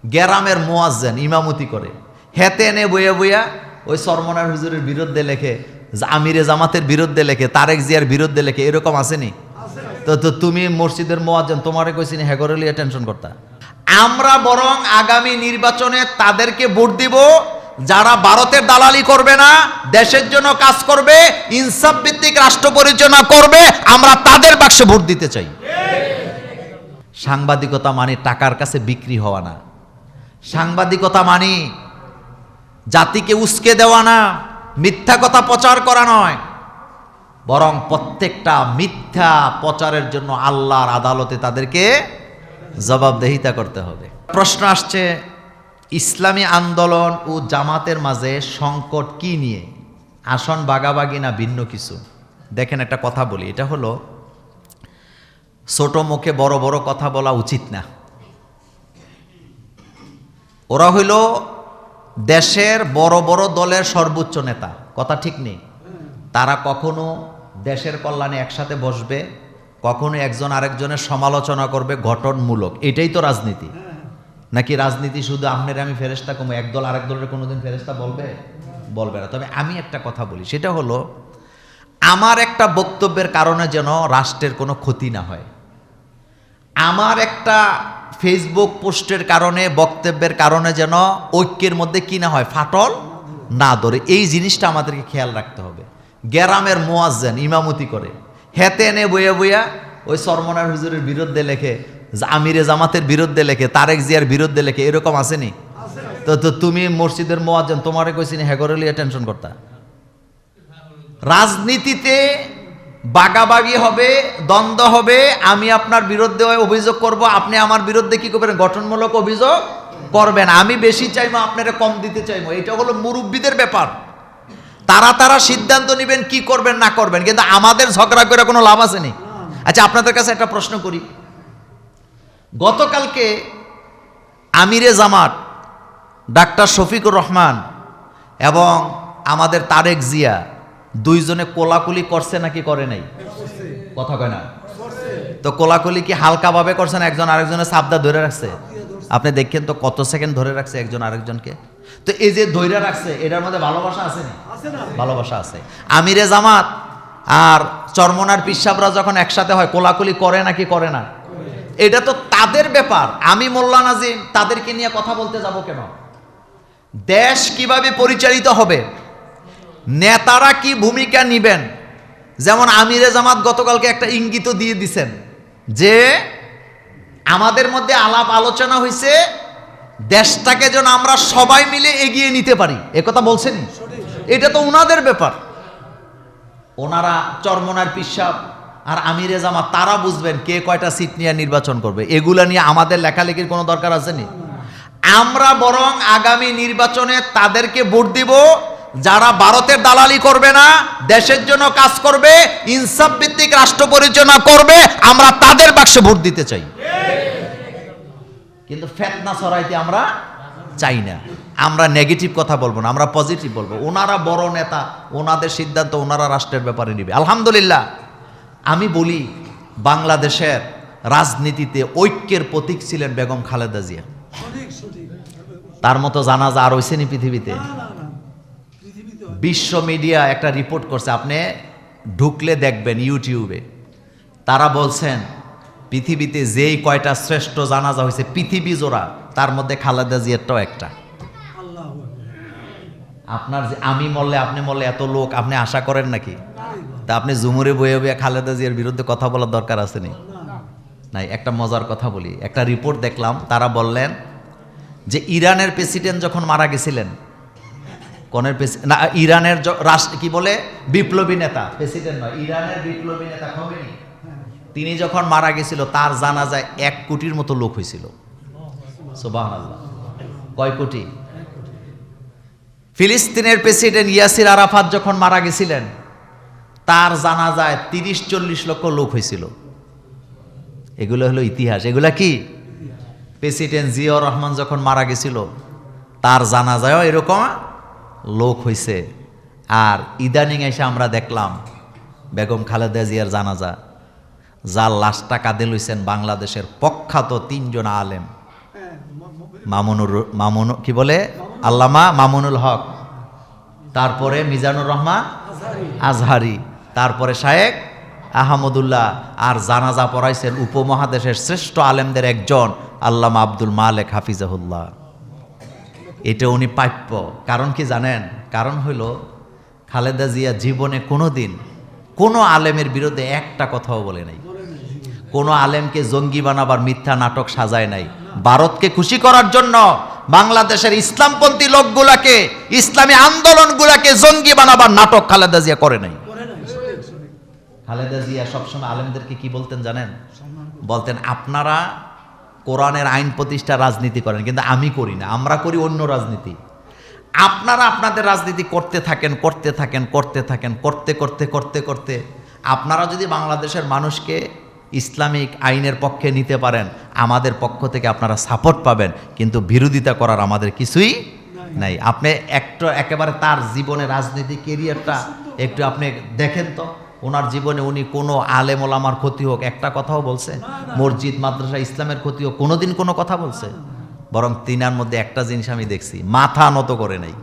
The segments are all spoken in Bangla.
গ্রামের মুয়াজ্জিন ইমামতি করে, হেতে এনে বইয়া বইয়া ওই সরমনার হুজুরের বিরুদ্ধে লেখে, আমিরে জামাতের বিরুদ্ধে লেখে, তারেক জিয়ার বিরুদ্ধে লেখে, এরকম আসেনি? তো তুমি মসজিদের মুয়াজ্জিন, তোমারে কইছিনি হেগরে লিয়ে টেনশন করতা? আমরা বরং আগামী নির্বাচনে তাদেরকে ভোট দিব যারা ভারতের দালালি করবে না, দেশের জন্য কাজ করবে, ইনসাফ ভিত্তিক রাষ্ট্র পরিচালনা করবে। আমরা তাদের বাক্সে ভোট দিতে চাই। সাংবাদিকতা মানে টাকার কাছে বিক্রি হওয়া না। সাংবাদিকতা মানে জাতিকে উস্কে দেওয়া না, মিথ্যা কথা প্রচার করা নয়, বরং প্রত্যেকটা মিথ্যা প্রচারের জন্য আল্লাহর আদালতে তাদেরকে জবাবদিহিতা করতে হবে। প্রশ্ন আসছে, ইসলামী আন্দোলন ও জামাতের মাঝে সংকট কি নিয়ে? আসন ভাগাভাগি না ভিন্ন কিছু? দেখেন, একটা কথা বলি, এটা হলো ছোট মুখে বড় বড় কথা বলা উচিত না। ওরা হইল দেশের বড় বড় দলের সর্বোচ্চ নেতা, কথা ঠিক নেই? তারা কখনো দেশের কল্যাণে একসাথে বসবে, কখনো একজন আরেকজনের সমালোচনা করবে গঠনমূলক। এটাই তো রাজনীতি। নাকি রাজনীতি শুধু আপনার আমি ফেরেশতা কমো, একদল আরেক দলের কোনোদিন ফেরেশতা বলবে না। তবে আমি একটা কথা বলি, সেটা হলো আমার একটা বক্তব্যের কারণে যেন রাষ্ট্রের কোনো ক্ষতি না হয়, আমার একটা ফেসবুক পোস্টের কারণে, বক্তব্যের কারণে যেন ঐক্যের মধ্যে কি না হয়, ফাটল না ধরে। এই জিনিসটা আমাদেরকে খেয়াল রাখতে হবে। গ্রামের মুয়াজ্জিন ইমামতি করে, হেতে এনে বইয়া বইয়া ওই সরমনার হুজুরের বিরুদ্ধে লেখে, আমিরে জামাতের বিরুদ্ধে লেখে, তারেক জিয়ার বিরুদ্ধে লেখে, এরকম আসেনি? তো তুমি মসজিদের মুয়াজ্জিন, তোমারে কইছিনি হেগরে লিয়ে টেনশন করতা? রাজনীতিতে বাগাবাগি হবে, দ্বন্দ্ব হবে, আমি আপনার বিরুদ্ধে অভিযোগ করব, আপনি আমার বিরুদ্ধে কি করবেন, গঠনমূলক অভিযোগ করবেন। আমি বেশি চাইবো, আপনারা কম দিতে চাইবো। এটা হলো মুরব্বীদের ব্যাপার, তারা সিদ্ধান্ত নেবেন কি করবেন না করবেন, কিন্তু আমাদের ঝগড়া করে কোনো লাভ আছে নি? আচ্ছা, আপনাদের কাছে একটা প্রশ্ন করি, গতকালকে আমিরে জামাত ডাক্তার শফিকুর রহমান এবং আমাদের তারেক জিয়া দুইজনে কোলাকুলি করছে নাকি করে নাই? কথা কয় না তো। কোলাকুলি কি হালকাভাবে করছে না একজন আরেকজনের সাবদা ধরে রাখছে? আপনি দেখেন তো কত সেকেন্ড ধরে রাখছে একজন আরেকজনকে। তো এই যে ধৈর্য রাখছে, এটার মধ্যে ভালোবাসা আছে না? ভালোবাসা আছে। আমিরে জামাত আর চরমনার পিসাবরা যখন একসাথে হয়, কোলাকুলি করে নাকি করে না? এটা তো তাদের ব্যাপার। আমি মোল্লা নাজিম তাদেরকে নিয়ে কথা বলতে যাব কেন? দেশ কিভাবে পরিচালিত হবে, নেতারা কি ভূমিকা নিবেন। যেমন আমিরে জামাত গতকালকে একটা ইঙ্গিত দিয়ে দিছেন যে আমাদের মধ্যে আলাপ আলোচনা হয়েছে, দেশটাকে যেন আমরা সবাই মিলে এগিয়ে নিতে পারি, একথা বলছেন। এটা তো ওনাদের ব্যাপার। ওনারা চরমনার পিসাব আর আমিরে জামাত তারা বুঝবেন কে কয়টা সিট নিয়ে নির্বাচন করবে। এগুলা নিয়ে আমাদের লেখালেখির কোনো দরকার আছে নি? আমরা বরং আগামী নির্বাচনে তাদেরকে ভোট দিব যারা ভারতের দালালি করবে না, দেশের জন্য কাজ করবে, ইনসাফ ভিত্তিক রাষ্ট্র পরিচালনা করবে। আমরা তাদের বাক্সে ভোট দিতে চাই, কিন্তু ফিতনা ছড়াইতে আমরা চাই না। আমরা নেগেটিভ কথা বলবো না, আমরা পজিটিভ বলবো। ওনারা বড় নেতা, ওনাদের সিদ্ধান্ত ওনারা রাষ্ট্রের ব্যাপারে নেবে। আলহামদুলিল্লাহ, আমি বলি বাংলাদেশের রাজনীতিতে ঐক্যের প্রতীক ছিলেন বেগম খালেদা জিয়া। তার মতো জানাজা আর হইছেনি পৃথিবীতে? বিশ্ব মিডিয়া একটা রিপোর্ট করছে, আপনি ঢুকলে দেখবেন ইউটিউবে। তারা বলছেন পৃথিবীতে যেই কয়টা শ্রেষ্ঠ জানাজা হয়েছে পৃথিবী জোড়া, তার মধ্যে খালেদা জিয়ারটাও একটা। আপনার যে আমি মরলে আপনি মরলে এত লোক আপনি আশা করেন নাকি? তা আপনি জুমুরে বয়ে বয়ে খালেদা জিয়ার বিরুদ্ধে কথা বলার দরকার আছে নি? নাই। একটা মজার কথা বলি, একটা রিপোর্ট দেখলাম, তারা বললেন যে ইরানের প্রেসিডেন্ট যখন মারা গেছিলেন, না ইরানের কি বলে বিপ্লবী নেতা, প্রেসিডেন্ট নয়, ইরানের বিপ্লবী নেতা খোমেনি, তিনি যখন মারা গেছিল তার জানাজায় 1 কোটির মতো লোক হয়েছিল। সুবহানাল্লাহ। কয় কোটি? ফিলিস্তিনের প্রেসিডেন্ট ইয়াসির আরাফাত যখন মারা গেছিলেন তার জানাজায় 30-40 লক্ষ লোক হয়েছিল। এগুলো হলো ইতিহাস। এগুলা কি? প্রেসিডেন্ট জিয়াউর রহমান যখন মারা গেছিল তার জানাজায়ও এরকম লোক হয়েছে। আর ইদানিং এসে আমরা দেখলাম বেগম খালেদা জিয়ার জানাজা, যার লাশটা কাঁধে লইছেন বাংলাদেশের প্রখ্যাত 3 জন আলেম, মামুন কি বলে, আল্লামা মামুনুল হক, তারপরে মিজানুর রহমান আজহারি, তারপরে শায়েখ আহমদুল্লাহ, আর জানাজা পড়াইছেন উপমহাদেশের শ্রেষ্ঠ আলেমদের একজন আল্লামা আব্দুল মালেক হাফিজাহুল্লাহ। এটা উনি প্রাপ্য। কারণ কি জানেন? কারণ হইল খালেদা জিয়া জীবনে কোনোদিন কোনো আলেমের বিরুদ্ধে একটা কথাও বলে নাই, কোনো আলেমকে জঙ্গি বানাবার মিথ্যা নাটক সাজায় নাই। ভারতকে খুশি করার জন্য বাংলাদেশের ইসলামপন্থী লোকগুলাকে, ইসলামী আন্দোলনগুলাকে জঙ্গি বানাবার নাটক খালেদা জিয়া করে নাই। খালেদা জিয়া সবসময় আলেমদেরকে কি বলতেন জানেন? বলতেন, আপনারা কোরআনের আইন প্রতিষ্ঠা রাজনীতি করেন, কিন্তু আমি করি না, আমরা করি অন্য রাজনীতি। আপনারা আপনাদের রাজনীতি করতে থাকেন, করতে থাকেন, করতে থাকেন, করতে করতে করতে করতে আপনারা যদি বাংলাদেশের মানুষকে ইসলামিক আইনের পক্ষে নিতে পারেন, আমাদের পক্ষ থেকে আপনারা সাপোর্ট পাবেন, কিন্তু বিরোধিতা করার আমাদের কিছুই নাই। আপনি একেবারে তার জীবনে রাজনীতি কেরিয়ারটা একটু আপনি দেখেন তো, ওনার জীবনে উনি কোনো আলেম ওলামার ক্ষতি হোক একটা কথাও বলছে? মসজিদ মাদ্রাসা ইসলামের ক্ষতি হোক কোনোদিন কোনো কথা বলছে? বরং তিনার মধ্যে একটা জিনিস আমি দেখছি, মাথা নত করে নাই।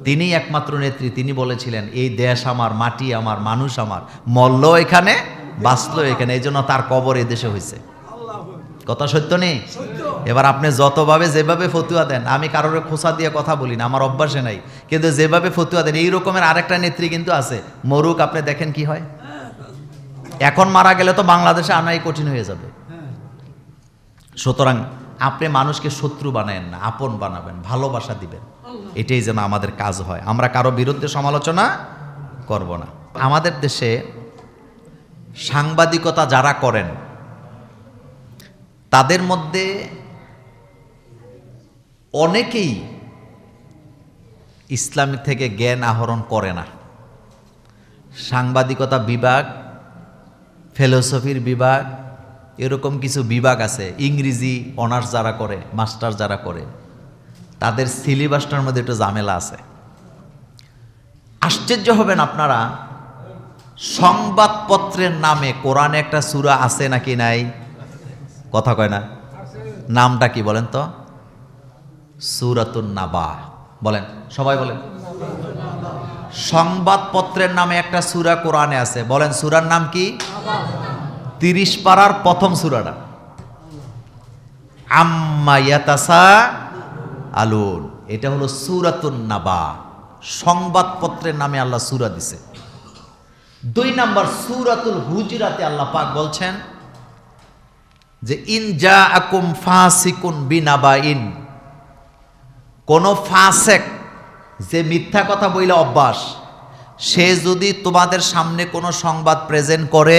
তিনি একমাত্র নেত্রী, তিনি বলেছিলেন এই দেশ আমার, মাটি আমার, মানুষ আমার, মল্ল এখানে, বাঁচলো এখানে, এই জন্য তার কবর এই দেশে হয়েছে। কথা সত্য নেই? এবার আপনি যতভাবে যেভাবে ফতুয়া দেন, আমি কারোর খোসা দিয়ে কথা বলি না, আমার অভ্যাসে নাই, কিন্তু যেভাবে ফতুয়া দেন এই রকমের আরেকটা নেত্রী কিন্তু আছে, মরুক, আপনি দেখেন কি হয়। এখন মারা গেলে তো বাংলাদেশে আনাই কঠিন হয়ে যাবে। সুতরাং আপনি মানুষকে শত্রু বানায়েন না, আপন বানাবেন, ভালোবাসা দিবেন, এটাই যেন আমাদের কাজ হয়। আমরা কারো বিরুদ্ধে সমালোচনা করব না। আমাদের দেশে সাংবাদিকতা যারা করেন তাদের মধ্যে অনেকেই ইসলাম থেকে জ্ঞান আহরণ করে না। সাংবাদিকতা বিভাগ, ফিলোসফির বিভাগ, এরকম কিছু বিভাগ আছে। ইংরেজি অনার্স যারা করে, মাস্টার যারা করে, তাদের সিলেবাসটার মধ্যে একটু ঝামেলা আছে। আশ্চর্য হবেন আপনারা, সংবাদপত্রের নামে কোরআনে একটা সূরা আছে নাকি নাই? কথা কয় না। নামটা কি বলেন তো? সূরাতুন নাবা। বলেন, সবাই বলেন। সংবাদপত্রের নামে একটা সূরা কোরআনে আছে, বলেন সূরার নাম কি? 30 পারার প্রথম সূরাটা, আম্মা ইয়াতাসাআলুন, এটা হলো সূরাতুন নাবা। সংবাদপত্রের নামে আল্লাহ সূরা দিছে। 2 নাম্বার সূরাতুল হুজরাতে আল্লাহ পাক বলছেন যে ইন জাআকুম ফাসিকুন বিনাবাইন, কোন ফাসেক, যে মিথ্যা কথা বইলে অভ্যাস, সে যদি তোমাদের সামনে কোনো সংবাদ প্রেজেন্ট করে,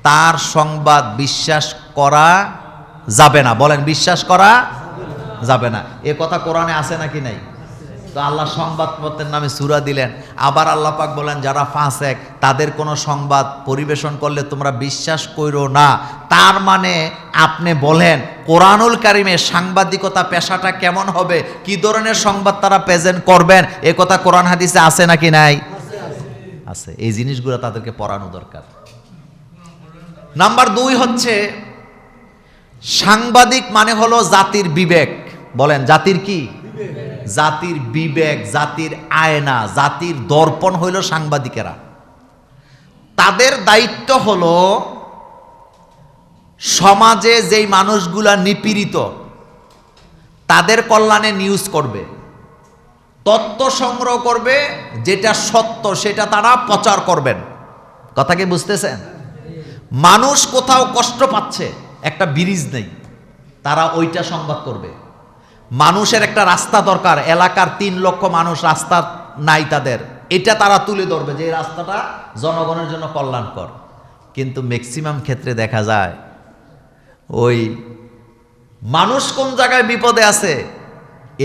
তার সংবাদ বিশ্বাস করা যাবে না। বলেন, বিশ্বাস করা যাবে না। এ কথা কোরআনে আছে নাকি নাই? তো আল্লাহ সংবাদপত্রের নামে সূরা দিলেন। আবার আল্লাহ পাক বলেন যারা ফাসেক তাদের কোনো সংবাদ পরিবেশন করলে তোমরা বিশ্বাস করো না। তার মানে আপনি বলেন কোরআনুল কারিমে সাংবাদিকতা পেশাটা কেমন হবে, কি ধরনের সংবাদ তারা প্রেজেন্ট করবেন, এ কথা কোরআন হাদিসে আছে নাকি নাই? আছে। এই জিনিসগুলো তাদেরকে পড়ানো দরকার। নাম্বার 2 হচ্ছে সাংবাদিক মানে হলো জাতির বিবেক। বলেন, জাতির কি? জাতির বিবেক, জাতির আয়না, জাতির দর্পণ হইল সাংবাদিকেরা। তাদের দায়িত্ব হলো সমাজে যেই মানুষগুলা নিপীড়িত তাদের কল্যাণে নিউজ করবে, তথ্য সংগ্রহ করবে, যেটা সত্য সেটা তারা প্রচার করবেন। কথা কি বুঝতেছেন? মানুষ কোথাও কষ্ট পাচ্ছে, একটা ব্রিজ নেই, তারা ওইটা সংবাদ করবে। মানুষের একটা রাস্তা দরকার, এলাকার 3 লক্ষ মানুষ রাস্তা নাই তাদের, এটা তারা তুলে ধরবে যে এই রাস্তাটা জনগণের জন্য কল্যাণকর। কিন্তু ম্যাক্সিমাম ক্ষেত্রে দেখা যায় ওই মানুষ কোন জায়গায় বিপদে আছে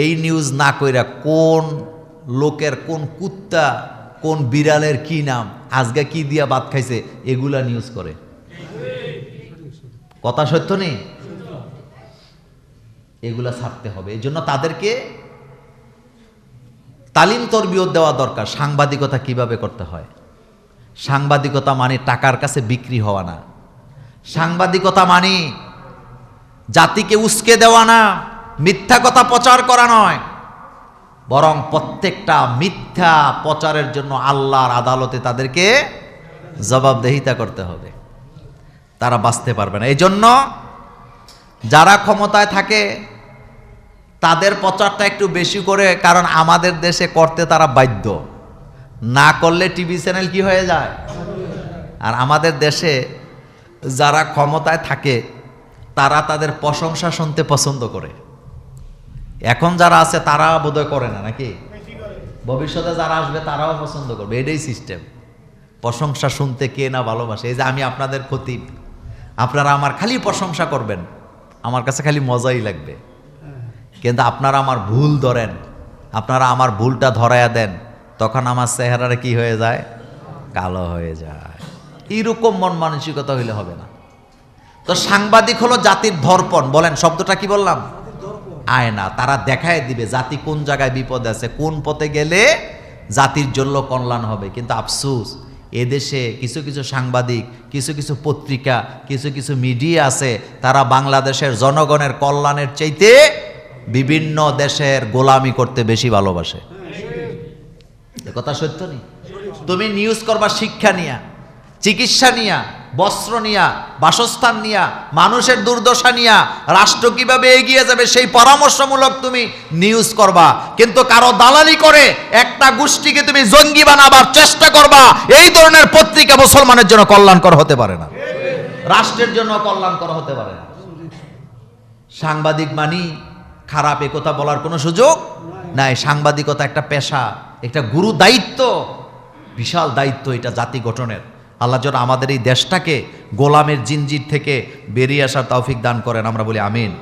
এই নিউজ না কইরা কোন লোকের কোন কুত্তা কোন বিড়ালের কি নাম আজকে কি দিয়া ভাত খাইছে এগুলা নিউজ করে। কথা সত্য নেই? এগুলা ছাড়তে হবে। এই জন্য তাদেরকে তালিম তরবিয়ত দেওয়া দরকার, সাংবাদিকতা কিভাবে করতে হয়। সাংবাদিকতা মানে টাকার কাছে বিক্রি হওয়া না। সাংবাদিকতা মানে জাতিকে উস্কে দেওয়া না। মিথ্যা কথা প্রচার করা নয়, বরং প্রত্যেকটা মিথ্যা প্রচারের জন্য আল্লাহর আদালতে তাদেরকে জবাবদেহিতা করতে হবে, তারা বাঁচতে পারবে না। এই জন্য যারা ক্ষমতায় থাকে তাদের প্রচারটা একটু বেশি করে, কারণ আমাদের দেশে করতে তারা বাধ্য, না করলে টিভি চ্যানেল কি হয়ে যায়। আর আমাদের দেশে যারা ক্ষমতায় থাকে তারা তাদের প্রশংসা শুনতে পছন্দ করে। এখন যারা আছে তারা বোধহয় করে না, নাকি ভবিষ্যতে যারা আসবে তারাও পছন্দ করবে। এটাই সিস্টেম, প্রশংসা শুনতে কে না ভালোবাসে। এই যে আমি আপনাদের খতিব, আপনারা আমার খালি প্রশংসা করবেন, আমার কাছে খালি মজাই লাগবে। কিন্তু আপনারা আমার ভুল ধরেন, আপনারা আমার ভুলটা ধরাইয়া দেন, তখন আমার চেহারাটা কি হয়ে যায়, কালো হয়ে যায়। এইরকম মন মানসিকতা হইলে হবে না। তো সাংবাদিক হলো জাতির দর্পণ, বলেন শব্দটা কি বললাম, আয়না। তারা দেখায় দিবে জাতি কোন জায়গায় বিপদ আছে, কোন পথে গেলে জাতির জন্য কল্যাণ হবে। কিন্তু আফসোস, এদেশে কিছু কিছু সাংবাদিক, কিছু কিছু পত্রিকা, কিছু কিছু মিডিয়া আছে, তারা বাংলাদেশের জনগণের কল্যাণের চাইতে বিভিন্ন দেশের গোলামি করতে বেশি ভালোবাসে। এ কথা সত্য নেই? তুমি নিউজ করবা শিক্ষা নিয়া, চিকিৎসা নিয়া, বস্ত্র নিয়া, বাসস্থান নিয়া, মানুষের দুর্দশা নিয়া, রাষ্ট্র কিভাবে এগিয়ে যাবে সেই পরামর্শমূলক তুমি নিউজ করবা। কিন্তু কারো দালালি করে একটা গোষ্ঠীকে তুমি জঙ্গি বানাবার চেষ্টা করবা, এই ধরনের পত্রিকা মুসলমানের জন্য কল্যাণকর হতে পারে না, রাষ্ট্রের জন্য কল্যাণকর হতে পারে না। সাংবাদিক মানি খারাপ, এ কথা বলার কোনো সুযোগ নাই। সাংবাদিকতা একটা পেশা, একটা গুরু দায়িত্ব, বিশাল দায়িত্ব এটা জাতি গঠনের। আল্লাহ যেন আমাদের এই দেশটাকে গোলামের জিনজির থেকে বেরিয়ে আসার তৌফিক দান করেন, আমরা বলি আমিন।